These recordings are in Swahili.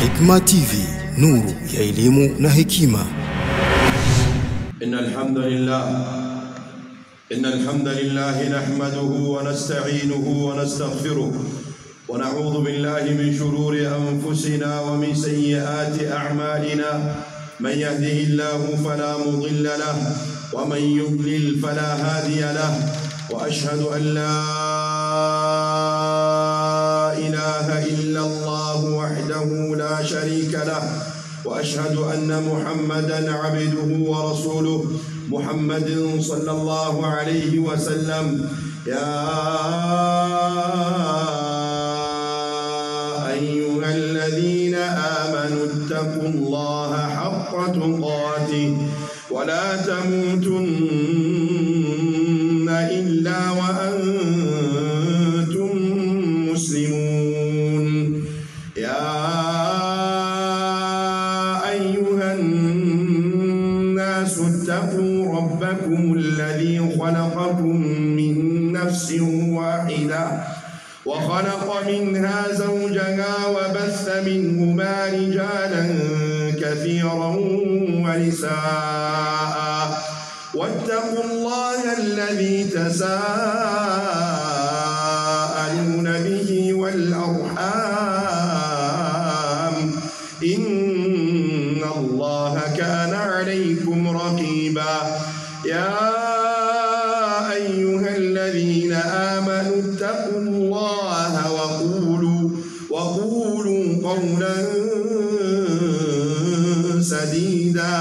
Hikma TV, nuru ya elimu na hekima. Innal hamdalillah nahmaduhu wa nasta'inuhu wa nastaghfiruh wa na'udhu billahi min shururi anfusina wa min sayyiati a'malina. Man yahdihillahu fala mudilla lahu wa man yudlil fala hadiya lahu. Wa ashhadu an la ilaha illa Allah wahdahu la sharika lahu. وأشهد أن محمدًا عبده ورسوله. محمد صلى الله عليه وسلم. يا أيها الذين آمنوا اتقوا الله حق تقاته ولا تموتن إلا وأنتم مسلمون. يا اتقوا ربكم الذي خلقكم من نفس واحدة وخلق منها زوجها وبث منهما رجالا كثيرا ونساء. واتقوا الله الذي تساءلون به والأرحام إن الله كان عليكم رقيبا. يا أيها الذين آمنوا اتقوا الله وقولوا قولا سديدا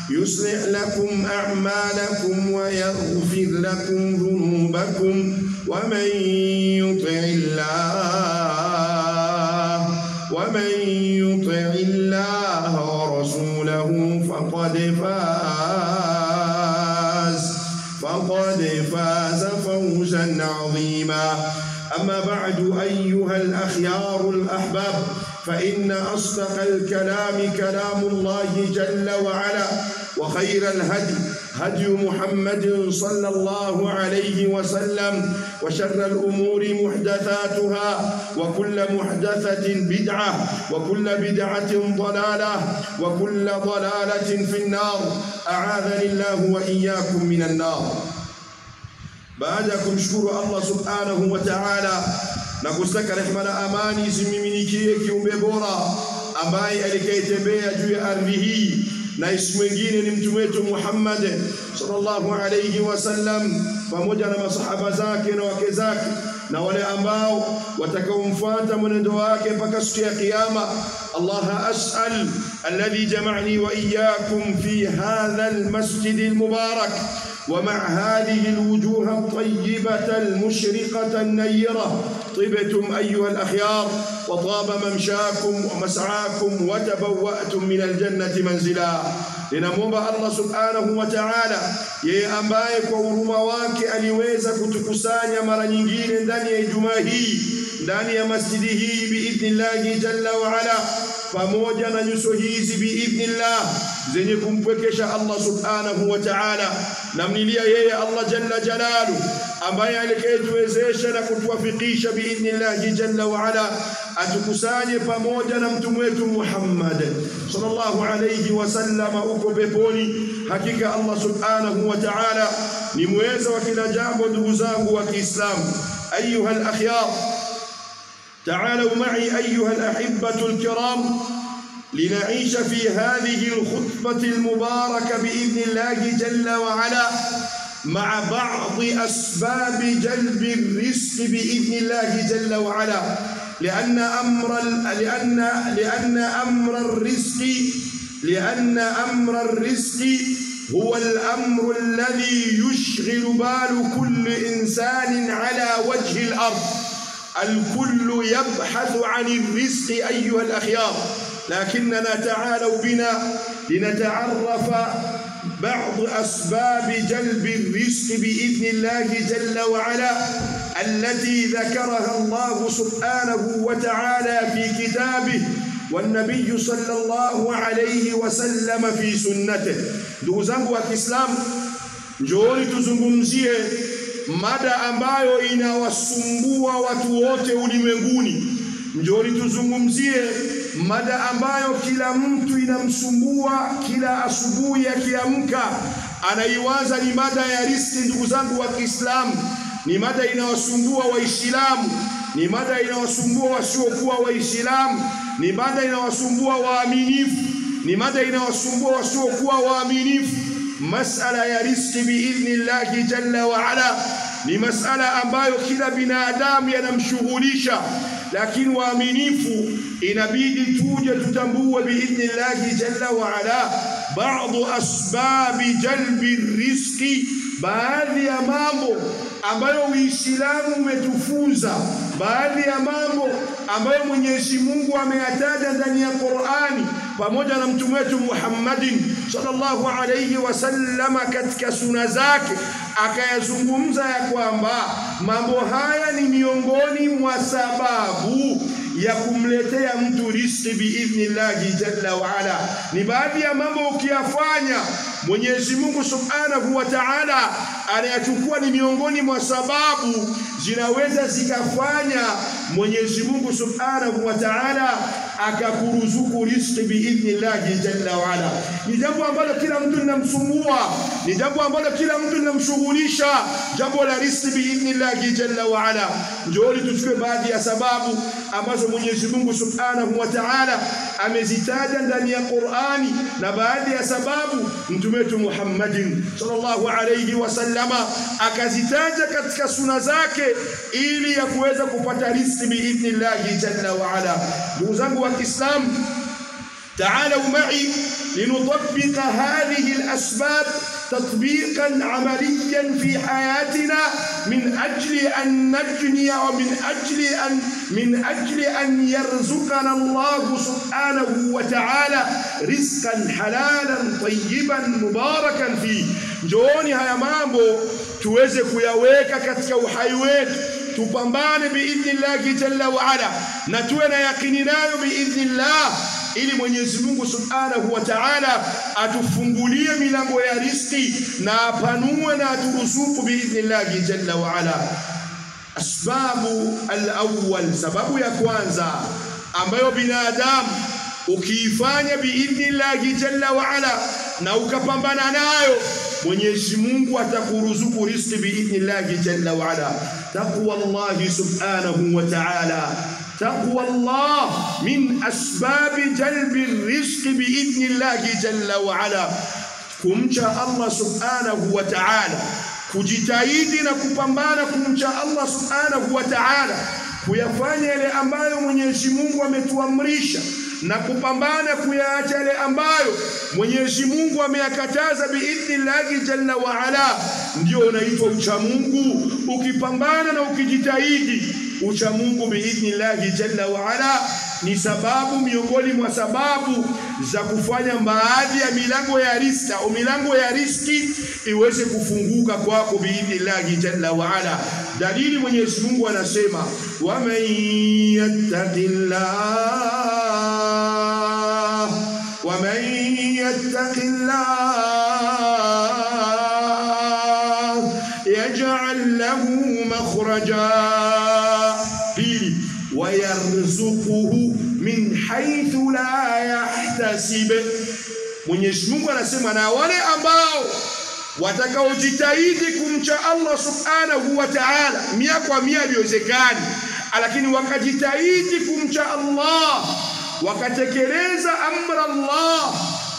يصلح لكم أعمالكم ويغفر لكم ذنوبكم ومن يطع الله ورسوله فقد فاز فوزا عظيما. أما بعد أيها الأخيار الأحباب، فإن أصدق الكلام كلام الله جل وعلا، وخير الهدي هدي محمد صلى الله عليه وسلم، وشر الأمور محدثاتها، وكل محدثة بدعة، وكل بدعة ضلالة، وكل ضلالة في النار. أعاذني الله وإياكم من النار. Baada kumshukuru Allah subhanahu wa ta'ala na kustaka rehema na amani zimiminikie kiumbe bora ambaye alikayetembea juu ya ardhi hii, na ismu mwingine ni mtume wetu Muhammad sallallahu alayhi wasallam, pamoja na masahaba zake na wake zake na wale ambao watakaomfuata mwenendo wake mpaka siku ya kiyama. Allah as'al alladhi jama'ani wa iyyakum fi hadha almasjid almubarak ومع هذه الوجوه الطيبة المشرقة النيرة طبتم أيها الأخيار وطاب ممشاكم ومسعاكم وتبوأتم من الجنة منزلا. Ninamwomba Allah subhanahu wa ta'ala, yeye ambaye kwa huruma wake aliweza kutukusanya mara nyingine ndani ya Ijumaa hii, ndani ya masjidi hii biidhnillahi jalla wa ala, pamoja na nyuso hizi biidhnillah zenye kumpwekesha Allah subhanahu wa ta'ala. Namnilia yeye Allah jalla jalalu ambaye aliketuwezesha na kutuwafikisha biidhnillahi jalla wa ala, atukusanye pamoja na mtume wetu Muhammad sallallahu alayhi wasallam uko peponi. Hakika Allah subhanahu wa ta'ala ni muweza wa kila jambo. Ndugu zangu wa Kiislamu, ayuha al-akhyar, تعالوا معي أيها الأحبة الكرام لنعيش في هذه الخطبة المباركة بإذن الله جل وعلا مع بعض أسباب جلب الرزق بإذن الله جل وعلا. لأن أمر الرزق هو الأمر الذي يشغل بال كل إنسان على وجه الأرض. الكل يبحث عن الرزق أيها الأخيار، لكننا تعالوا بنا لنتعرف بعض أسباب جلب الرزق بإذن الله جل وعلا التي ذكرها الله سبحانه وتعالى في كتابه والنبي صلى الله عليه وسلم في سنته. Ndugu zangu wa Kiislamu, njooni tuzungumzie mada ambayo inawasumbua watu wote ulimwenguni, Njoni tuzungumzie mada ambayo kila mtu inamsumbua kila asubuhi akiamka anaiwaza, ni mada ya riziki. Ndugu zangu wa Kiislamu, ni mada inawasumbua Waislamu, ni mada inawasumbua wasiokuwa Waislamu, ni mada inawasumbua waaminifu, ni mada inawasumbua wasiokuwa waaminifu. Masala ya riziki biidhnillahi jalla wa ala ni masala ambayo kila binadamu yanamshughulisha, lakini waaminifu inabidi tuje tutambue biidhnillahi jalla wa ala baadhi asbabi jalbi riziki, baadhi ya mambo ambayo Uislamu umetufunza, baadhi ya mambo ambayo Mwenyezi Mungu ameyataja ndani ya Qur'ani pamoja na mtume wetu Muhammadin sallallahu alayhi wasallam katika sunna zake, akayazungumza ya kwamba mambo haya ni miongoni mwa sababu ya kumletea mtu riziki biidhnillahi jalla wa ala. Ni baadhi ya mambo ukiyafanya Mwenyezi Mungu subhanahu wa ta'ala anayachukua ni miongoni mwa sababu zinaweza zikafanya Mwenyezi Mungu subhanahu wa ta'ala akakuruzuku riziki biidhnillahi jalla wa ala. Ni jambo ambalo kila mtu linamsumbua, ni jambo ambalo kila mtu linamshughulisha, jambo la riziki biidhnillahi jalla wa ala. Njoni tuchukue baadhi ya sababu ambazo Mwenyezi Mungu subhanahu wa ta'ala amezitaja ndani ya Qur'ani, na baadhi ya sababu mtume wetu Muhammadin sallallahu alayhi wasallama akazitaja katika sunna zake ili ya kuweza kupata riziki biidhnillahi jalla wa ala. Ndugu zangu wa Kiislamu, تعالوا معي لنطبق هذه الأسباب تطبيقا عمليا في حياتنا من أجل أن نجني ومن أجل أن يرزقنا الله سبحانه وتعالى رزقا حلالا طيبا مباركا فيه. Njooni haya mambo tuweze kuyaweka katika uhai wetu, tupambane biidhnillahi jalla wa ala na tuwe na yakini nayo biidhnillah, ili Mwenyezi Mungu subhanahu wa ta'ala atufungulie milango ya riziki na apanue na aturuzuku biidhnillahi jalla wa ala. Asbabu al-awwal, sababu ya kwanza ambayo binadamu ukiifanya biidhnillahi jalla wa ala na ukapambana nayo, Mwenyezi Mungu atakuruzuku riziki biidhnillahi jalla wa ala. Taqwa Allah subhanahu wa ta'ala, تقوى الله من أسباب جلب الرزق بإذن الله جل وعلا. kumcha Allah subhanahu wa ta'ala, kujitahidi na kupambana kumcha Allah subhanahu wa ta'ala, kuyafanya yale ambayo Mwenyezi Mungu ametuamrisha na kupambana kuyaacha yale ambayo Mwenyezi Mungu ameyakataza biidhnillahi jalla wa ala, ndio unaitwa ucha Mungu. Ukipambana na ukijitahidi, ucha Mungu biidhnillahi jalla wa ala ni sababu miongoni mwa sababu za kufanya baadhi ya milango ya riziki au milango ya riziki iweze kufunguka kwako biidhnillahi jalla wa ala. Dalili, Mwenyezi Mungu anasema wa man yattaqillah yaj'al lahu makhraja wa yarzuquhu min haythu la yahtasib. Mwenyezi Mungu anasema na wale ambao watakaojitahidi kumcha Allah subhanahu wa ta'ala, mia kwa mia haiwezekani, lakini wakajitahidi kumcha Allah, wakatekeleza amra Allah,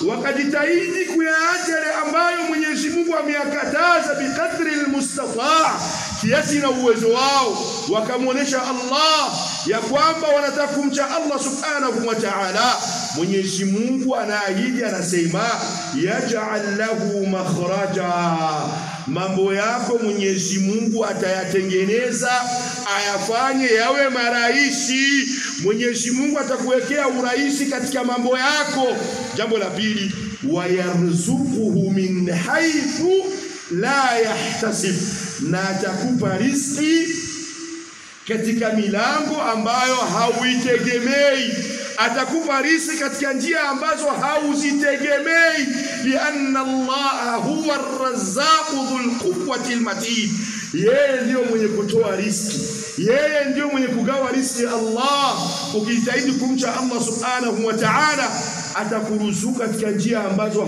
wakajitahidi kuyaacha yale ambayo Mwenyezi Mungu ameyakataza biqadri almustata', kiasi na uwezo wao, wakamuonesha Allah ya kwamba wanataka kumcha Allah subhanahu wa ta'ala, Mwenyezi Mungu anaahidi, anasema yaj'al lahu makhraja. Mambo yako Mwenyezi Mungu atayatengeneza, ayafanye yawe marahisi. Mwenyezi Mungu atakuwekea urahisi katika mambo yako. Jambo la pili, wayarzuquhu min haythu la yahtasib, na atakupa riziki katika milango ambayo hauitegemei. Atakupa riziki katika njia ambazo hauzitegemei, lianna Allah huwa ar-razzaqu dhul quwwati al-matin. Yeye ndio mwenye kutoa riziki, yeye ndio mwenye kugawa riziki. Allah ukijitahidi kumcha Allah subhanahu wa ta'ala atakuruzuka katika njia ambazo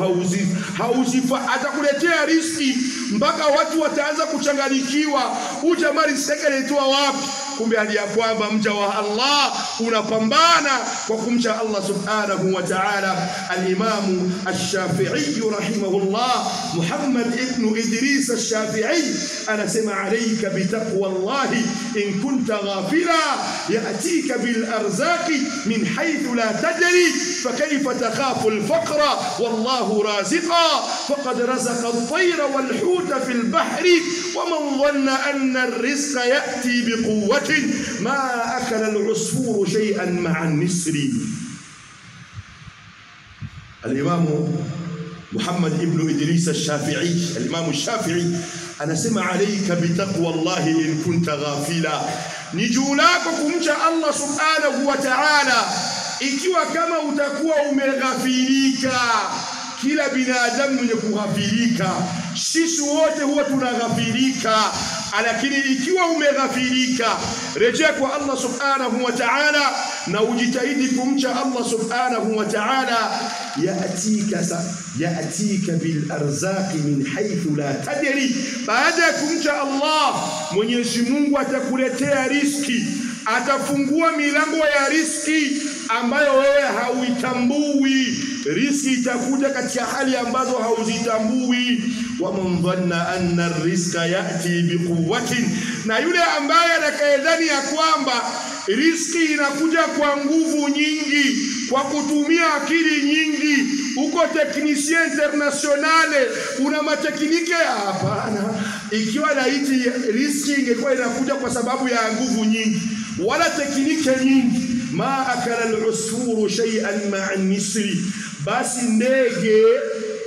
atakuletea riziki mpaka watu wataanza kuchanganyikiwa, huyu jamaa riziki alitoa wapi? Kumbe hali ya kwamba mja wa Allah unapambana kwa kumcha Allah subhanahu wa ta'ala. Al-Imam Ash-Shafi'i rahimahullah, Muhammad ibn Idris Ash-Shafi'i anasema alayka bi taqwallahi in kunta ghafila ya'tika bil arzaqi min haythu la tadri fakayfa takhafu al-faqra wallahu raziqa faqad razaqa at-tayra wal-huta fil bahri wa man dhanna anna ar-rizqa ya'ti bi quwwati ما أكل العصفور شيئا مع النسر. الإمام محمد ابن إدريس الشافعي، الإمام الشافعي أنا سمع عليك بتقوى الله إن كنت غافلا. نجولاك كمشى الله سبحانه وتعالى ikiwa kama utakuwa umeghafilika. Kila binadamu mwenye kughafilika, sisi wote huwa tunaghafilika, lakini ikiwa umeghafilika rejea kwa Allah subhanahu wa ta'ala na ujitahidi kumcha Allah subhanahu wa ta'ala. yaatika bil arzaqi min haythu la tadri, baada ya kumcha Allah Mwenyezi Mungu atakuletea riziki, atafungua milango ya riziki ambayo wewe hauitambui. Riziki itakuja katika hali ambazo hauzitambui. Wa man dhanna anna ar-rizqa ya'ti biquwwatin, na yule ambaye atakayedhani ya kwamba riziki inakuja kwa nguvu nyingi, kwa kutumia akili nyingi, uko technicien internationale, una mateknike. Hapana, ikiwa laiti riziki ingekuwa inakuja kwa sababu ya nguvu nyingi wala teknike nyingi, ma akala al-usfuru shay'an ma'a an-nisri, basi ndege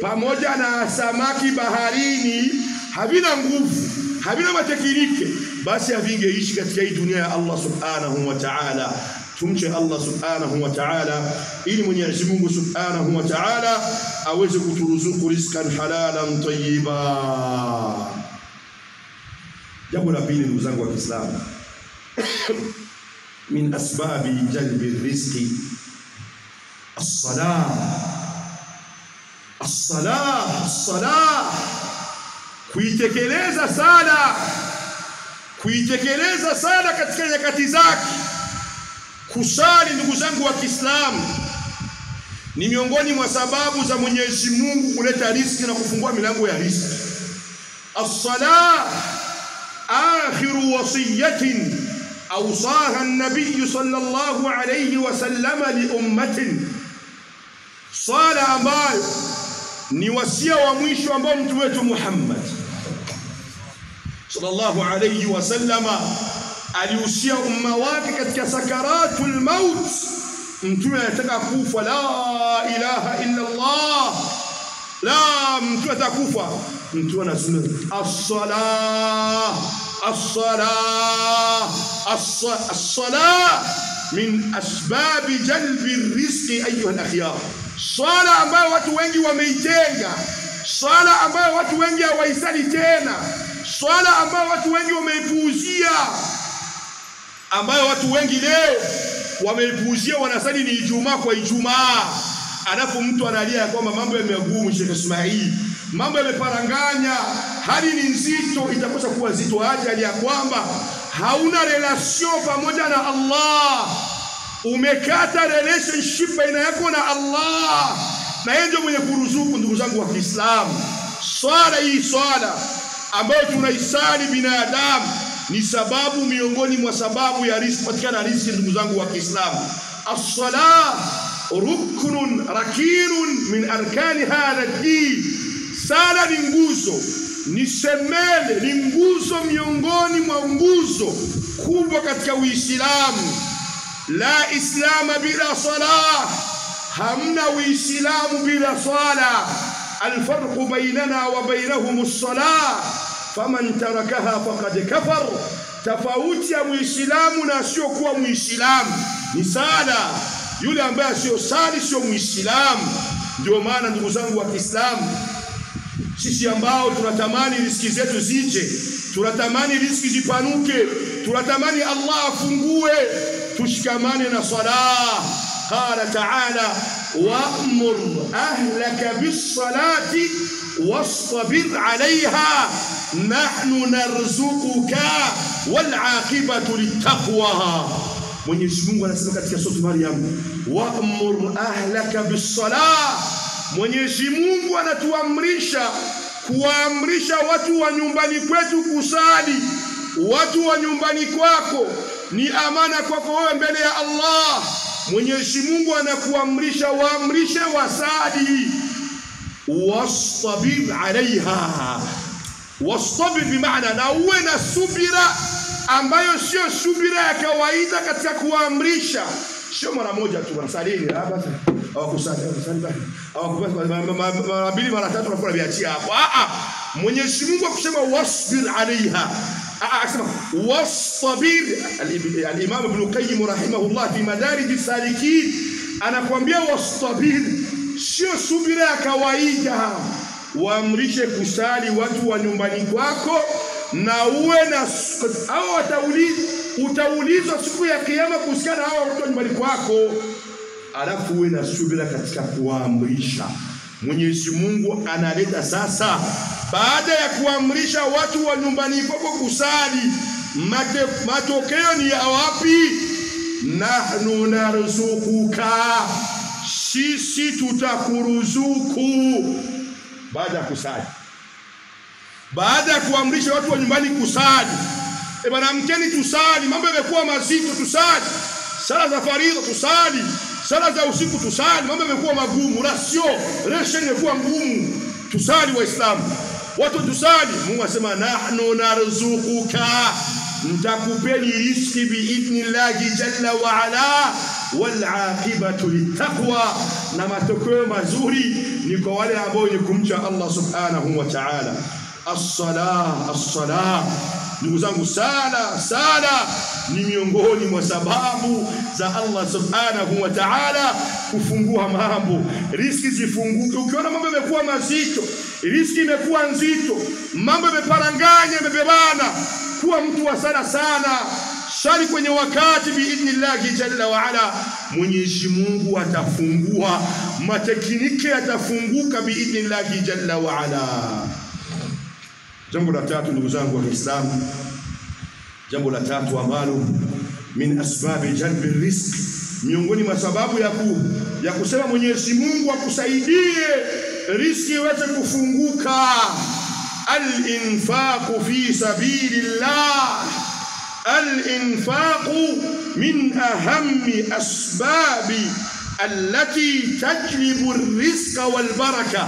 pamoja na samaki baharini havina nguvu, havina mateknike, basi havingeishi katika hii dunia ya Allah subhanahu wa ta'ala. Tumche Allah subhanahu wa ta'ala ili Mwenyezi Mungu subhanahu wa ta'ala aweze kuturuzuku rizqan halalan tayyiba. Jambo la pili, ndugu zangu wa Kiislamu, min asbabi jalbi rizqi as-salah. Kuitekeleza sala katika nyakati zake. Kusali, ndugu zangu wa Kiislamu, ni miongoni mwa sababu za Mwenyezi Mungu kuleta riziki na kufungua milango ya riziki. As-salah akhiru wasiyatin awsaha an-nabiy sallallahu alayhi wa sallam li ummatin. Sala ambayo ni wasia wa mwisho ambao mtume wetu Muhammad sallallahu alayhi wa sallama aliusia umma wake katika sakaratul maut. Mtume anataka kufa, la ilaha illa Allah, la, mtume atakufa, mtume anasema as-salah min asbabi jalbi rizqi ayuha al-akhyar. Swala ambayo watu wengi wameitenga, swala ambayo watu wengi hawaisali tena, swala ambayo watu wengi wameipuuzia, ambayo watu wengi leo wameipuuzia, wanasali ni Ijumaa kwa Ijumaa. Alafu mtu analia kwamba mambo yamegumu, Sheikh Ismail, mambo yameparanganya, hali ni nzito. Itakosa kuwa nzito aje hali ya kwamba hauna relation pamoja na Allah, umekata relationship baina yako na Allah, na yeye ndio mwenye kuruzuku. Ndugu zangu wa Kiislamu, swala hii, swala ambayo tunaisali binadamu, ni sababu miongoni mwa sababu ya riziki, patikana riziki. Ndugu zangu wa Kiislamu, as-salah ruknun rakinun min arkani hadha ad-din. Sala ni nguzo, ni semele, ni nguzo miongoni mwa nguzo kubwa katika Uislamu. La islama bila salah, hamna Uislamu bila sala. Alfarqu bainana wa bainahum as-salah, faman tarakaha faqad kafar. Tofauti ya Muislamu na sio kuwa Muislamu ni sala. Yule ambaye sio sali sio Muislamu. Ndio maana ndugu zangu wa Kiislamu, sisi ambao tunatamani riziki zetu zije, tunatamani riziki zipanuke, tunatamani Allah afungue, tushikamane na salah. Qala ta'ala wa'mur ahlaka bis-salati wastabir 'alayha nahnu narzuquka wal 'aqibatu lit-taqwa. Mwenyezi Mungu anasema katika sura Maryam, wa'mur ahlaka bis-salah. Mwenyezi Mungu anatuamrisha kuamrisha watu wa nyumbani kwetu kusali. Watu wa nyumbani kwako ni amana kwako wewe mbele ya Allah. Mwenyezi Mungu anakuamrisha waamrishe wasali. Wastabir 'alayha. Wastabir bimaana na uwe na subira ambayo sio subira ya kawaida katika kuamrisha. Sio mara moja tu wasalini basi hawakusali mara mbili mara tatu na kuviachia hapo. Mwenyezi Mungu akusema wasbir 'alayha, akasema wastabir. Al-Imam Ibn Qayyim rahimahullah fi Madarij as-Salikin anakuambia wastabir sio subira ya kawaida. Waamrishe kusali watu wa nyumbani kwako na uwe na hao utaulizwa siku ya kiyama kuhusiana hao watu wa nyumbani kwako, alafu uwe na subira katika kuamrisha. Mwenyezi Mungu analeta sasa, baada ya kuamrisha watu wa nyumbani kwako kusali, matokeo ni ya wapi? Nahnu narzuquka, sisi tutakuruzuku. Baada ya kusali, baada ya kuamrisha watu wa nyumbani kusali, bwana mkeni tusali, mambo yamekuwa mazito, tusali sala za faridha, tusali sala za usiku, tusali, mambo yamekuwa magumu, ration imekuwa ngumu, tusali waislamu, watu tusali. Mungu asema nahnu narzuquka, nitakupeni riziki biidhnillahi jalla wa ala wal aqibatu littaqwa, na matokeo mazuri ni kwa wale ambao ni kumcha Allah subhanahu wa ta'ala. As-salah. Ndugu zangu, sala ni miongoni mwa sababu za Allah subhanahu wa ta'ala kufungua mambo, riziki zifunguke. Ukiona mambo yamekuwa mazito, riziki imekuwa nzito, mambo yameparanganya, yamebebana, kuwa mtu wa sana, sali kwenye wakati biidhnillahi jalla wa ala, Mwenyezi Mungu atafungua, matekniki yatafunguka biidhnillahi jalla wa ala. Jambo la tatu, ndugu zangu wa Kiislamu, jambo la tatu ambalo min asbabi jalbi rizq, miongoni mwa sababu ya kusema Mwenyezi Mungu akusaidie riziki iweze kufunguka, al-infaqu fi sabilillah. Al-infaqu min ahammi asbabi allati tajlibu ar-rizqa wal baraka.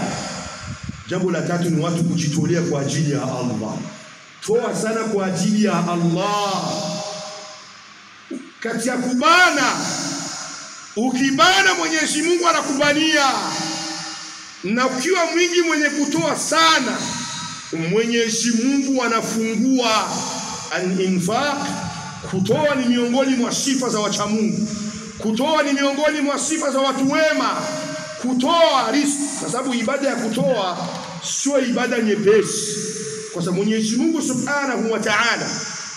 Jambo la tatu ni watu kujitolea kwa ajili ya Allah. Toa sana kwa ajili ya Allah. Kati ya kubana, ukibana Mwenyezi Mungu anakubania, na ukiwa mwingi mwenye kutoa sana, Mwenyezi Mungu anafungua. Al-infaq, kutoa ni miongoni mwa sifa za wacha Mungu. Kutoa ni miongoni mwa sifa za watu wema. Kutoa riziki, kwa sababu ibada ya kutoa sio ibada nyepesi, kwa sababu Mwenyezi Mungu subhanahu wa ta'ala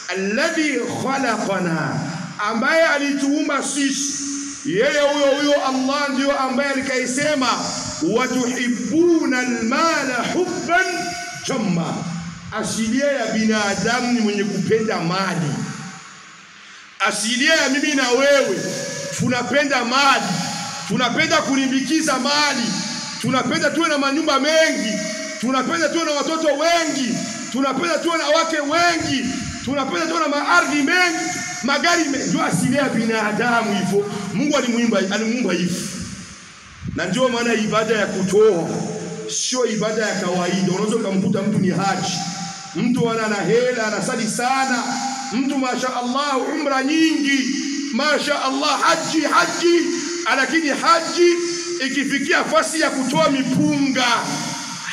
alladhi khalaqana, ambaye alituumba sisi, yeye huyo Allah ndio ambaye alikaisema watuhibbuna almala hubban jamma. Asilia ya binadamu ni mwenye kupenda mali. Asilia ya mimi na wewe tunapenda mali, tunapenda kulimbikiza mali, tunapenda tuwe na manyumba mengi, tunapenda tuwe na watoto wengi, tunapenda tuwe na wake wengi, tunapenda tuwe na maardhi mengi, magari mengi. Ndio asili ya binadamu hivyo. Mungu alimuumba hivyo. Na ndio maana ibada ya kutoa sio ibada ya kawaida. Unaweza kumkuta mtu ni haji, mtu ana hela, anasali sana, mtu masha Allah umra nyingi, masha Allah haji, lakini haji ikifikia fasi ya kutoa mipunga,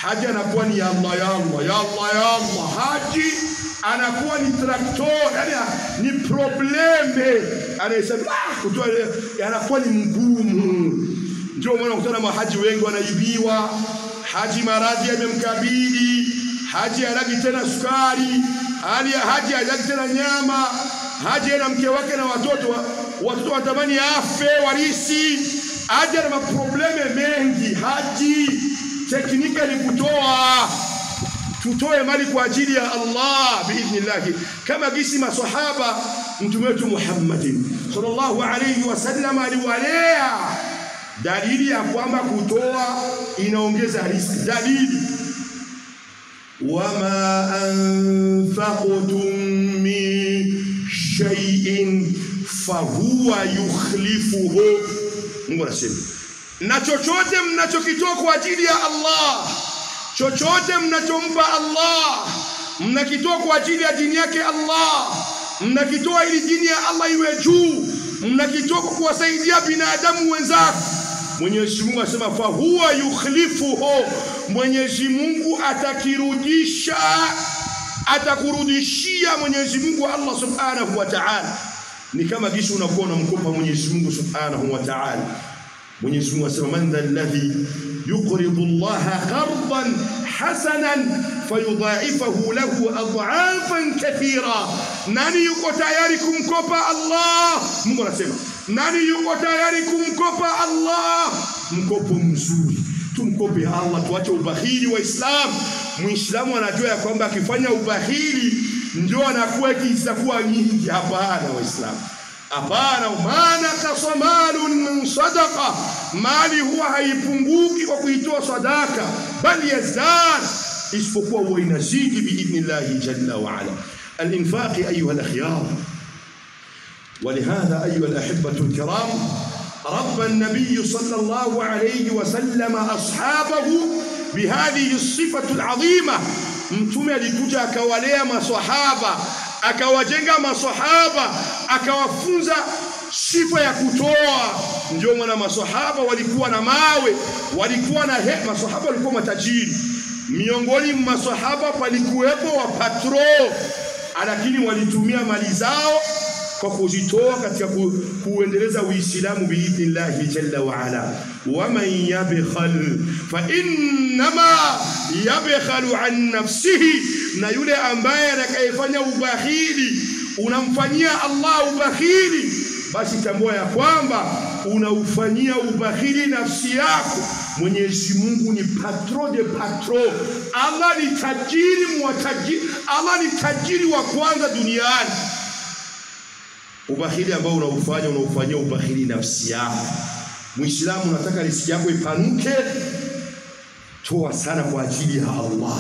haji anakuwa ni ya Allah. Haji anakuwa ni traktor, yani ni probleme, anasema kutoa anakuwa ni mgumu. Ndio maana ukutana mahaji wengi wanaibiwa, haji maradhi yamemkabili, haji halagi tena sukari, hali ya haji tena nyama, haji na mke wake na watoto watamani afe warisi, haji na maprobleme mengi. Haji teknika ni tutoe mali kwa ajili ya Allah biidhnillah, kama gisi maswahaba mtume wetu Muhammadin sallallahu alayhi wasallam aliwalea. Dalili ya kwamba kutoa inaongeza riziki. Dalili, wama anfaqtum min shay'in fahuwa yukhlifuhu. Mungu anasema, na chochote mnachokitoa kwa ajili ya Allah, chochote mnachompa Allah, mnakitoa kwa ajili ya dini yake Allah, mnakitoa ili dini ya Allah iwe juu, mnakitoa kwa kuwasaidia binadamu wenzako, Mwenyezi Mungu asema fa huwa yukhlifuhu, Mwenyezi Mungu atakirudisha, atakurudishia Mwenyezi Mungu Allah subhanahu wa ta'ala. Ni kama jinsi unakuwa unamkopa Mwenyezi Mungu subhanahu wa ta'ala. Mwenyezi Mungu asema man dha alladhi yuqridu Allaha qardan hasanan fayudha'ifahu lahu adha'afan kathira. Nani yuko tayari kumkopa Allah? Mungu anasema nani yuko tayari kumkopa Allah? Mkopo mzuri. Tumkope Allah, tuache ubahili. wa Islam, Muislamu anajua ya kwamba akifanya ubahili ndio anakuwa kisakuwa nyingi. Hapana Waislamu, hapana. Maana kasamalun min sadaqa, mali huwa haipunguki kwa kuitoa sadaka, bali yazdad, isipokuwa huwa inazidi biidhnillah jalla wa ala. Al-infaq ayuha al-akhyar. ولهذا أيها الأحبة الكرام ربى النبي صلى الله عليه وسلم أصحابه بهذه الصفة العظيمة. Mtume alikuja akawalea maswahaba, akawajenga maswahaba, akawafunza sifa ya kutoa. Ndio maana maswahaba walikuwa na mawe, walikuwa na maswahaba walikuwa matajiri. Miongoni mwa maswahaba palikuwepo wa patro, lakini walitumia mali zao kwa kuzitoa katika kuendeleza Uislamu biidhnillah jalla wa ala. Wa man yabkhal fa innama yabkhalu an nafsihi, na yule ambaye atakayefanya ubahili, unamfanyia Allah ubahili, basi tambua ya kwamba unaufanyia ubahili nafsi yako. Mwenyezi Mungu ni patron de patron. Allah ni tajiri mwatajiri, Allah ni tajiri wa kwanza duniani. Ubahili ambao unaufanyia ubahili nafsi yako. Muislamu, unataka riziki yako ipanuke, toa sana kwa ajili ya Allah.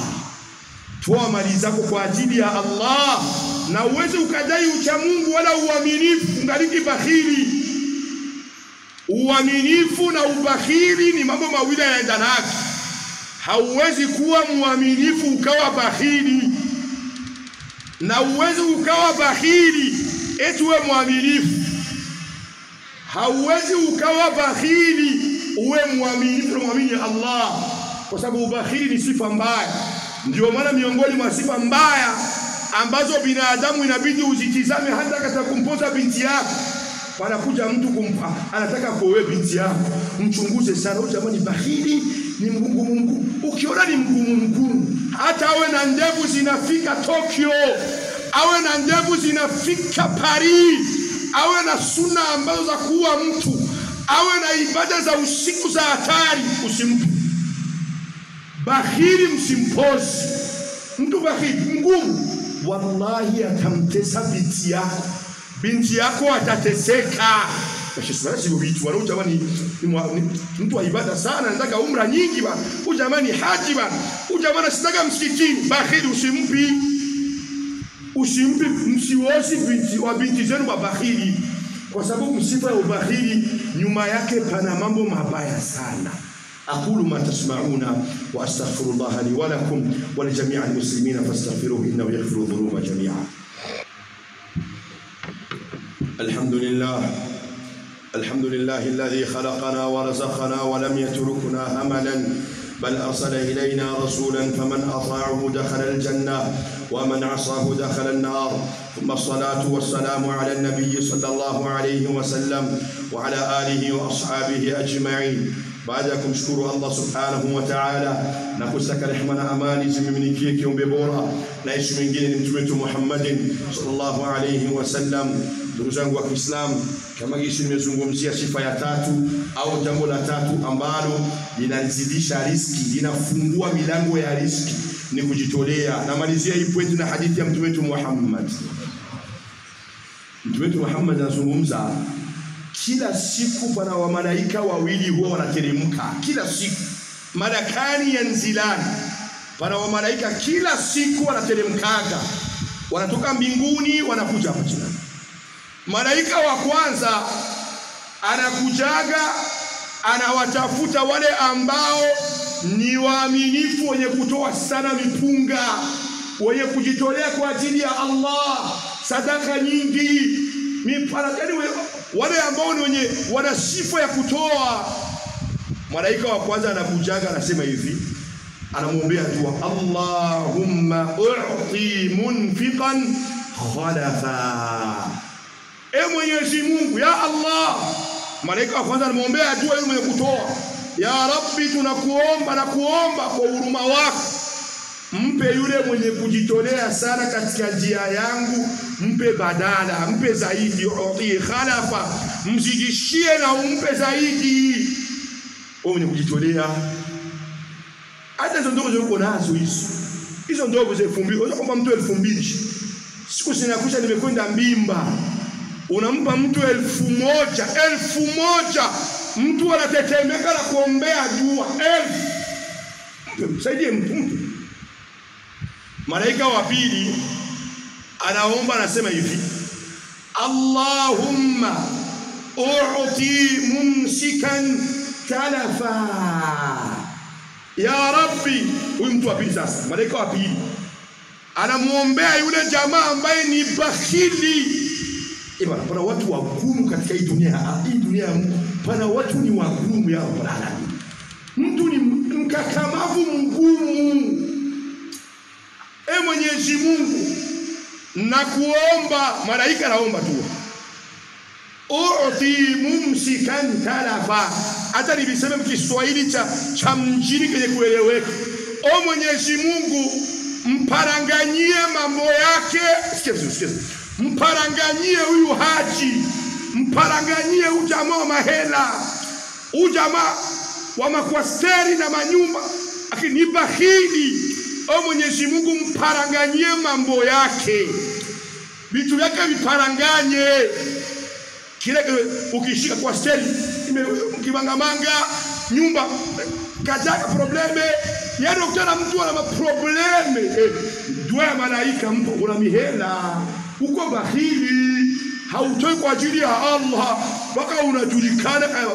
Toa mali zako kwa ajili ya Allah, na uweze ukadai ucha Mungu wala uaminifu ungaliki bahili. Uaminifu na ubahili ni mambo mawili yanaendana. Hauwezi kuwa muaminifu ukawa bahili, na uwezi ukawa bahili eti uwe muaminifu. Hauwezi ukawa bahili uwe muaminifu na muamini Allah, kwa sababu ubahili ni sifa mbaya. Ndio maana miongoni mwa sifa mbaya ambazo binadamu inabidi uzitizame hata katika kumpoza binti yako. Panakuja mtu anataka kuoe binti yako, mchunguze sana. Jamani, bahili ni mgumu. Ukiona ni mgumu, hata awe na ndevu zinafika Tokyo, awe na ndevu zinafika Paris, awe na sunna ambazo za kuua mtu, awe na ibada za usiku za hatari, usimpe. Bahili msimpozi. Mtu bahili mgumu, wallahi atamtesa binti yako. Binti yako atateseka. Bashishana si vitu wala jamani, mtu wa ibada sana, nataka umra nyingi bana. Jamani haji bana. Jamani sitaka msikitini. Bahili usimpi. Usimpi, msiwosi binti zenu bahili, kwa sababu msifa ya ubahili nyuma yake pana mambo mabaya sana. أقول ما تسمعون وأستغفر الله لي ولكم ولجميع المسلمين فاستغفروه إنه يغفر الذنوب جميعا. الحمد لله الذي خلقنا ورزقنا ولم يتركنا هملا، بل أرسل إلينا رسولا فمن أطاعه دخل الجنة ومن عصاه دخل النار. ثم الصلاة والسلام على النبي صلى الله عليه وسلم wa ala alihi wa ashabihi ajma'in. Baada ya kumshukuru Allah subhanahu wa ta'ala na kusaka rehema na amani zimiminikie kiumbe bora na heshima nyingine ni mtume wetu Muhammadin sallallahu alayhi wasallam. Ndugu zangu wa Kiislamu, kama jinsi nimezungumzia sifa ya tatu au jambo la tatu ambalo linazidisha riziki, linafungua milango ya riziki, ni kujitolea. Namalizia hii point na hadithi ya mtume wetu Muhammad. Mtume wetu Muhammad anazungumza kila siku pana wa malaika wawili huwa wanateremka kila siku, malakani yanzilani. Pana wa malaika kila siku wanateremkaga, wanatoka mbinguni wanakuja hapa chini. Malaika wa kwanza anakujaga, anawatafuta wale ambao ni waaminifu, wenye kutoa sana mipunga, wenye kujitolea kwa ajili ya Allah, sadaka nyingi, miparadani, wale ambao ni wenye wana sifa ya kutoa. Malaika wa kwanza anakujaga, anasema hivi, anamuombea dua, Allahumma u'ti munfiqan khalafa. Mwenyezi Mungu, ya Allah. Malaika wa kwanza anamuombea dua yule mwenye kutoa, ya Rabbi, tunakuomba na kuomba kwa huruma wako, mpe yule mwenye kujitolea sana katika njia yangu, mpe badala, mpe zaidi, u'ti khalafa, mzidishie na umpe zaidi. Wewe mwenye kujitolea, hata hizo ndogo ziko nazo hizo ndogo za 2000, unaweza kumpa mtu 2000. Siku zinakusha nimekwenda Mbimba, unampa mtu 1000, mtu anatetemeka na kuombea dua 1000. Msaidie mtu. Malaika wa pili anaomba, anasema hivi, Allahumma u'ti mumsikan talafa. Ya Rabbi, huyu mtu wa pili sasa, malaika wa pili anamuombea yule jamaa ambaye ni bakhili. Ibana, pana watu wagumu katika hii dunia. Pana watu ni wagumu ya Allah. Mtu ni mkakamavu mgumu. Mwenyezi Mungu, na kuomba, malaika naomba tu, u'ti mumsikan talafa. Hata nilisema Kiswahili cha mjini kwenye kueleweka. Mwenyezi Mungu, mparanganyie mambo yake. Sikia. Mparanganyie huyu haji, mparanganyie ujamaa wa mahela, ujamaa wa makwasteri na manyumba, lakini bakhili. Mwenyezi Mungu, mparanganyie mambo yake, vitu vyake viparanganye. Kile ukishika kwa steri mkimangamanga nyumba kajaka probleme, yaani ukitana mtu ana maprobleme, dua ya malaika, mtu una mihela, uko bakhili, hautoi kwa ajili ya Allah, mpaka unajulikana kama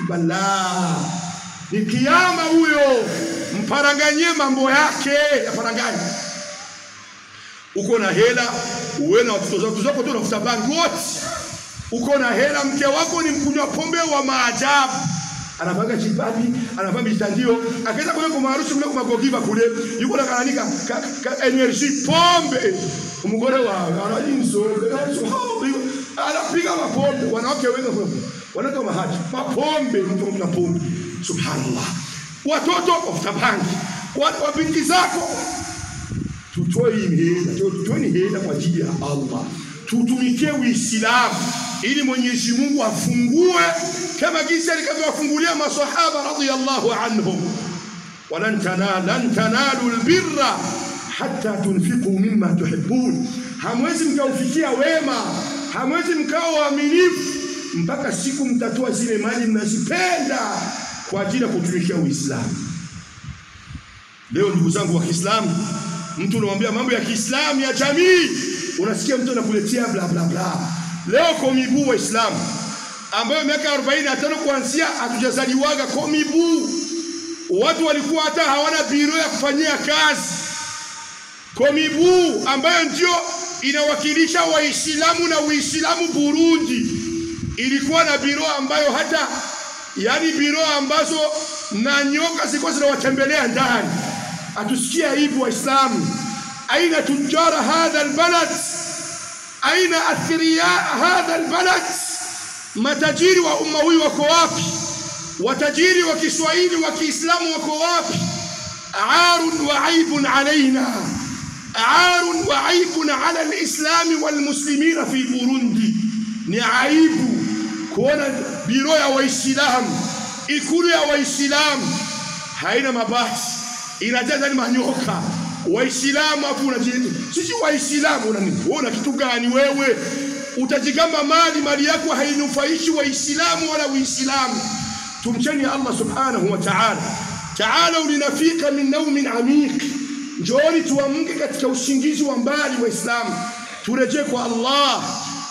bala. Ni kiyama huyo. Mparanganyie mambo yake, yaparanganye. Uko na hela, uwe na watoto zako tu unafuta bangi wote. Uko na hela, mke wako ni mkunywa pombe wa maajabu, anapanga chipati, anapanga mitandio, akaenda kwa maharusi kule kwa gogiva kule, yuko na kalanika energy pombe, umugore wa anajinso, anapiga mapombe, wanawake wengi wanatoa mahaji, mapombe, mtu na pombe. Subhanallah. Watoto wafutabanga, wa binti zako, tutoe hela kwa ajili ya Allah, tutumikie Uislamu ili Mwenyezi Mungu afungue kama jinsi alivyowafungulia maswahaba radhiyallahu anhum. Lan tanalu albirra hatta tunfiqu mimma tuhibbun. Hamwezi mkaufikia wema, hamwezi mkao waaminifu mpaka siku mtatoa zile mali mnazipenda kwa ajili ya kutumikia Uislamu. Leo ndugu zangu wa Kiislamu, mtu unamwambia mambo ya Kiislamu ya jamii, unasikia mtu anakuletea bla bla bla. Leo Komibu Waislamu ambayo miaka 45 kuanzia hatujazaliwaga Komibu, watu walikuwa hata hawana biro ya kufanyia kazi. Komibu ambayo ndio inawakilisha Waislamu na Uislamu Burundi, ilikuwa na biro ambayo hata yani biro ambazo na nyoka ziko zinawatembelea ndani. Atusikia hivi Waislamu, aina tujara hadha albalad, aina athriya hadha albalad. matajiri wa umma huyu wako wapi? Watajiri wa Kiswahili wa Kiislamu wako wapi? Aarun wa aibun alaina, aarun wa aibun ala alislami walmuslimina fi Burundi. Ni aibu kuona biro ya Waislamu, ikulu ya Waislamu haina mabati, inajaza ni manyoka. Waislamu afu unajiita sisi Waislamu, una kitu gani wewe? Utajigamba mali yako hainufaishi Waislamu wala Uislamu. Tumcheni Allah subhanahu wa ta'ala. Ta'ala linafika min naumin amiq, njooni tuamke katika usingizi wa mbali Waislamu, turejee kwa Allah,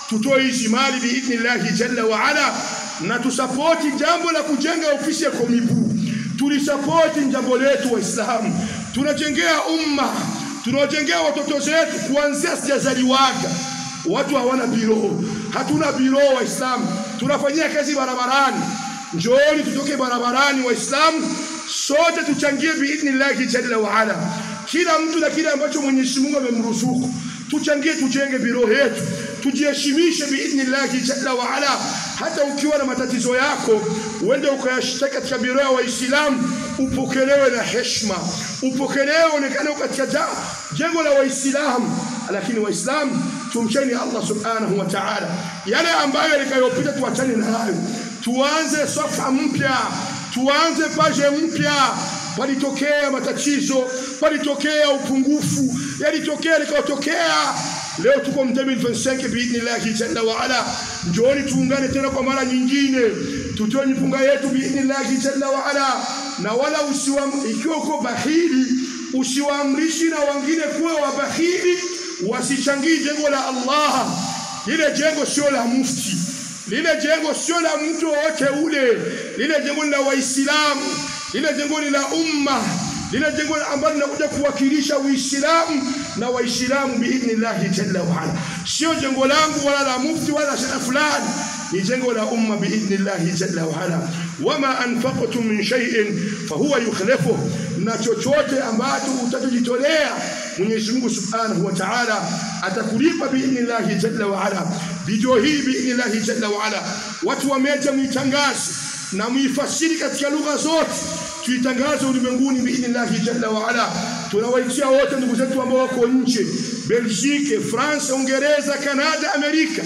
tutoe hizi mali biidhnillah jalla wa ala, na tusapoti jambo la kujenga ofisi ya Komibu. Tulisapoti jambo letu Waislamu, tunajengea umma, tunajengea watoto zetu kuanzia sijazaliwaga. Watu hawana biro, hatuna biro Waislamu, tunafanyia kazi barabarani. Njooni tutoke barabarani Waislamu, sote tuchangie biidhnillah jalla wa ala. Kila mtu na kile ambacho Mwenyezi Mungu amemruzuku, tuchangie, tujenge biro yetu, tujiheshimishe biidhnillah jalla wa ala. Hata ukiwa na matatizo yako uende ukayashtaki katika biro ya Waislamu, upokelewe na heshima, upokelewe, onekane katika jengo la Waislamu. Lakini Waislamu tumcheni Allah subhanahu wa ta'ala. Yale ambayo yalikayopita tuachane nayo, tuanze safha mpya, tuanze page mpya. Palitokea matatizo, palitokea upungufu, yalitokea likatokea. Leo tuko 2025 biidhnillah jalla wa ala. Njooni tuungane tena kwa mara nyingine, tutoe mifunga yetu biidhnillah jalla wa ala. Na wala ikiwa uko bahili, usiwaamrishi na wengine kuwa wabahili, wasichangie jengo la Allah. Lile jengo sio la mufti, lile jengo sio la mtu wote ule, lile jengo ni la Waislamu, lile jengo ni la umma, lile jengo ambalo linakuja kuwakilisha Uislamu na Waislamu biidhnillah jalla wa ala. Sio jengo langu wala la mufti wala shekhe fulani, ni jengo la umma biidhnillah jalla wa ala. Wama anfaqtum min shay'in fahuwa yukhlifuhu, na chochote ambacho utajitolea Mwenyezi Mungu subhanahu wa ta'ala atakulipa biidhnillah jalla wa ala. Video hii biidhnillah jalla wa ala watu wameacha muitangaze na muifasiri katika lugha zote, tuitangaze ulimwenguni biidhnillah jalla wa ala. Tunawaitia wote ndugu zetu ambao wako nje, Belgique, France, Uingereza, Canada, Amerika,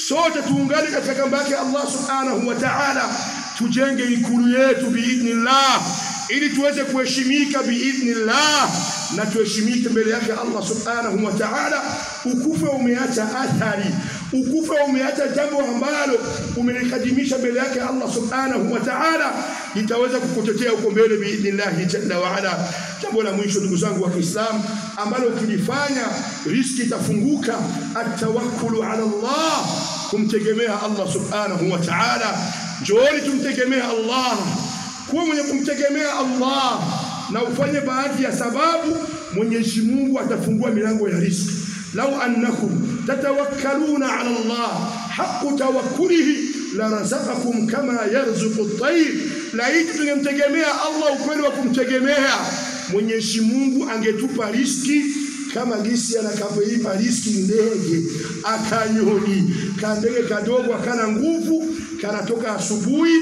sote tuungane katika kamba yake Allah subhanahu wa ta'ala, tujenge ikulu yetu biidhnillah, ili tuweze kuheshimika biidhnillah, na tuheshimike mbele yake Allah subhanahu wa ta'ala. Ukufe umeacha athari, ukufe umeacha jambo ambalo umelikadimisha mbele yake Allah subhanahu wa ta'ala, litaweza kukutetea huko mbele biidhnillah jalla wa ala. Jambo la mwisho ndugu zangu wa Kiislamu ambalo ukilifanya riziki itafunguka, atawakkulu ala Allah, kumtegemea Allah subhanahu wa ta'ala. Njooni tumtegemea Allah, kuwa mwenye kumtegemea Allah na ufanye baadhi ya sababu, Mwenyezi Mungu atafungua milango ya riziki. Lau annakum tatawakkaluna ala Allah haqqa tawakkulihi la razaqakum kama yarzuqu at-tayr. Laiti tungemtegemea Allah ukweli wa kumtegemea, Mwenyezi Mungu angetupa riziki kama gisi anakavyoipa riziki ndege. Akanyoni kandege kadogo kana nguvu, kanatoka asubuhi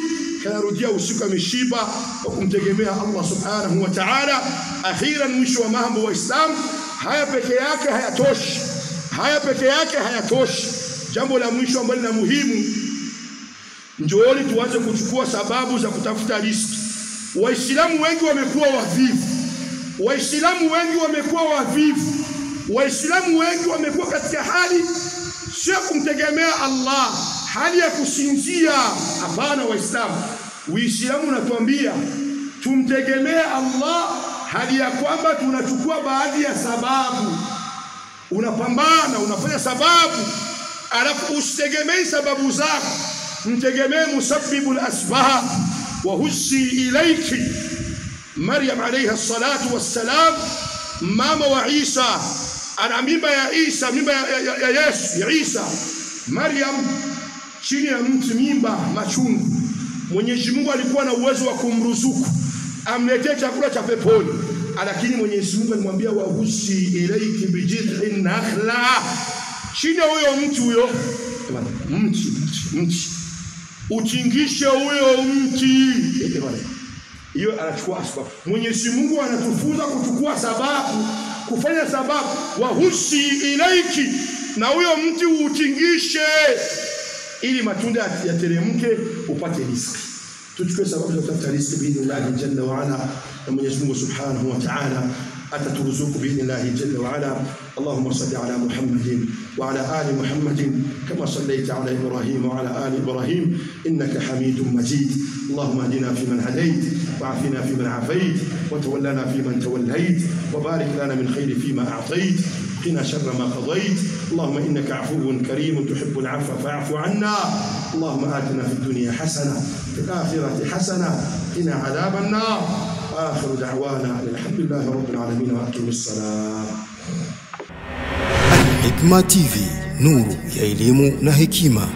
kanarudia usiku ameshiba, kwa kumtegemea Allah subhanahu wa ta'ala. Akhiran, mwisho wa mambo wa Islam, haya peke yake hayatoshi, haya peke yake hayatoshi. Jambo la mwisho ambalo ni muhimu, njooni tuanze kuchukua sababu za kutafuta riziki. Waislamu wengi wamekuwa wavivu, Waislamu wengi wamekuwa wavivu, Waislamu wengi wamekuwa katika hali sio kumtegemea Allah, hali ya kusinzia. Hapana Waislamu, Uislamu unatuambia tumtegemee Allah, hali ya kwamba tunachukua baadhi ya sababu. Unapambana, unafanya sababu, alafu usitegemee sababu zako, mtegemee musabbibul asbab. Wa husi ilayki Maryam alayha salatu wassalam, mama wa Isa, ana mimba ya Isa, mimba ya Yesu, ya Isa. Maryam chini ya mti, mimba machungu. Mwenyezi Mungu alikuwa na uwezo wa kumruzuku, amletee chakula cha peponi, lakini Mwenyezi Mungu alimwambia wa husi ilayki bijid'in nakhla. Chini ya huyo mti, huyo mti utingishe huyo mti. Hiyo anachukua sababu. Mwenyezi Mungu anatufunza kuchukua sababu, kufanya sababu. Wa husi ilaiki, na huyo mti utingishe ili matunda yateremke upate riziki. Tuchukue sababu za kutafuta riziki biidhnillah jalla wa ala, na Mwenyezi Mungu subhanahu wa ta'ala ataturuzuku biidhnillah jalla wa ala. Allahumma salli ala Muhammadin wa ala ali Muhammadin kama sallaita ala Ibrahim wa ala ali Ibrahim innaka Hamidum Majid. Allahumma ahdina fi man hadayt wa afina fi man afayt wa tawallana fi man tawallayt wa barik lana min khayri fi ma a'tayt قنا شر ما قضيت. اللهم إنك عفو كريم تحب العفو فاعف عنا. اللهم آتنا في الدنيا حسنة في الآخرة حسنة قنا عذاب النار. آخر دعوانا الحمد لله رب العالمين وأقم الصلاة. Al Hikma TV, nuru ya elimu na hekima.